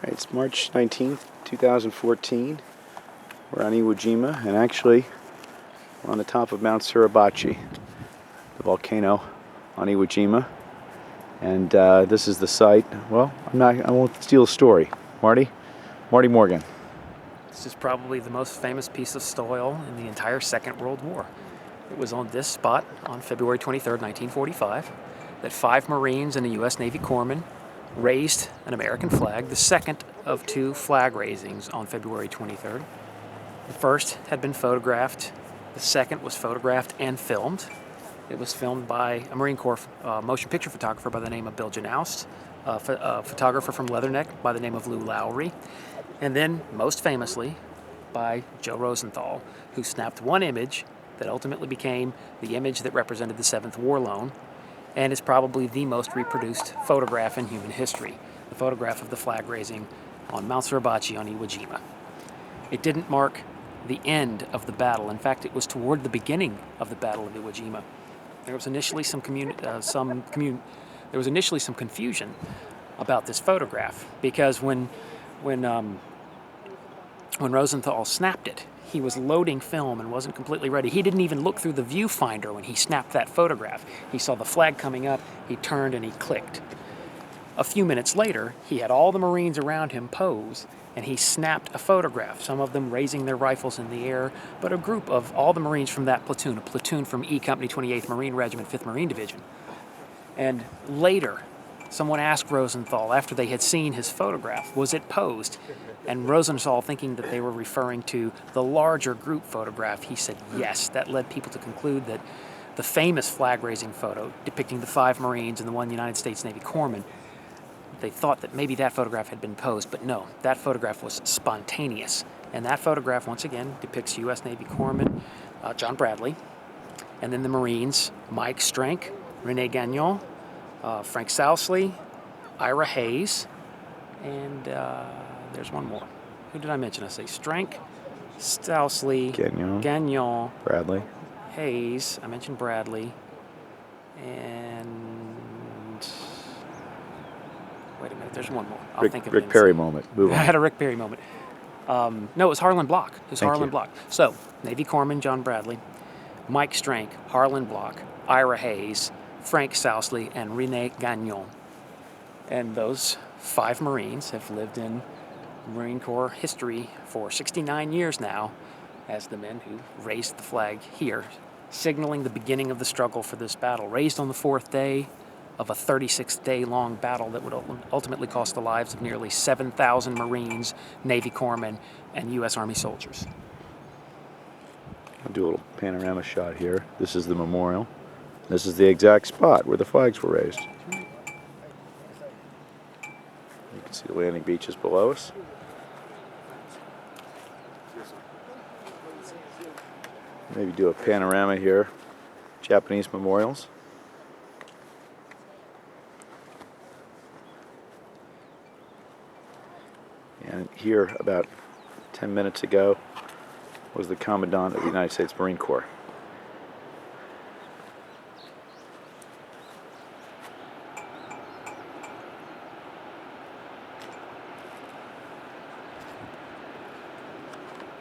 Right, it's March 19th, 2014. We're on Iwo Jima, and actually we're on the top of Mount Suribachi, the volcano on Iwo Jima. And this is the site. Well, I won't steal a story. Marty Morgan. This is probably the most famous piece of soil in the entire Second World War. It was on this spot on February 23rd, 1945, that 5 Marines and a U.S. Navy corpsman raised an American flag, the second of 2 flag raisings on February 23rd. The first had been photographed. The second was photographed and filmed. It was filmed by a Marine Corps motion picture photographer by the name of Bill Janoust, a photographer from Leatherneck by the name of Lou Lowry, and then, most famously, by Joe Rosenthal, who snapped one image that ultimately became the image that represented the 7th War Loan, and is probably the most reproduced photograph in human history, the photograph of the flag raising on Mount Suribachi on Iwo Jima. It didn't mark the end of the battle. In fact, it was toward the beginning of the Battle of Iwo Jima. There was initially some confusion about this photograph, because when Rosenthal snapped it, he was loading film and wasn't completely ready. He didn't even look through the viewfinder when he snapped that photograph. He saw the flag coming up, he turned and he clicked. A few minutes later, he had all the Marines around him pose, and he snapped a photograph, some of them raising their rifles in the air, but a group of all the Marines from that platoon, a platoon from E Company 28th Marine Regiment, 5th Marine Division. And later, someone asked Rosenthal, after they had seen his photograph, was it posed? And Rosenthal, thinking that they were referring to the larger group photograph, he said yes. That led people to conclude that the famous flag-raising photo depicting the 5 Marines and the 1 United States Navy corpsman, they thought that maybe that photograph had been posed, but no, that photograph was spontaneous. And that photograph, once again, depicts U.S. Navy corpsman John Bradley, and then the Marines, Mike Strank, Rene Gagnon, Frank Sousley, Ira Hayes, and there's one more. Who did I mention? I say Strank, Sousley, Gagnon, Bradley, Hayes. I mentioned Bradley, and wait a minute. There's one more. I'll think of it. Rick Perry moment. Move on. I had a Rick Perry moment. No, it was Harlan Block. Block. So Navy corpsman John Bradley, Mike Strank, Harlan Block, Ira Hayes, Frank Sousley, and Rene Gagnon. And those 5 Marines have lived in Marine Corps history for 69 years now as the men who raised the flag here, signaling the beginning of the struggle for this battle, raised on the 4th day of a 36-day-long battle that would ultimately cost the lives of nearly 7,000 Marines, Navy corpsmen, and U.S. Army soldiers. I'll do a little panorama shot here. This is the memorial. This is the exact spot where the flags were raised. You can see the landing beaches below us. Maybe do a panorama here. Japanese memorials. And here, about 10 minutes ago, was the Commandant of the United States Marine Corps.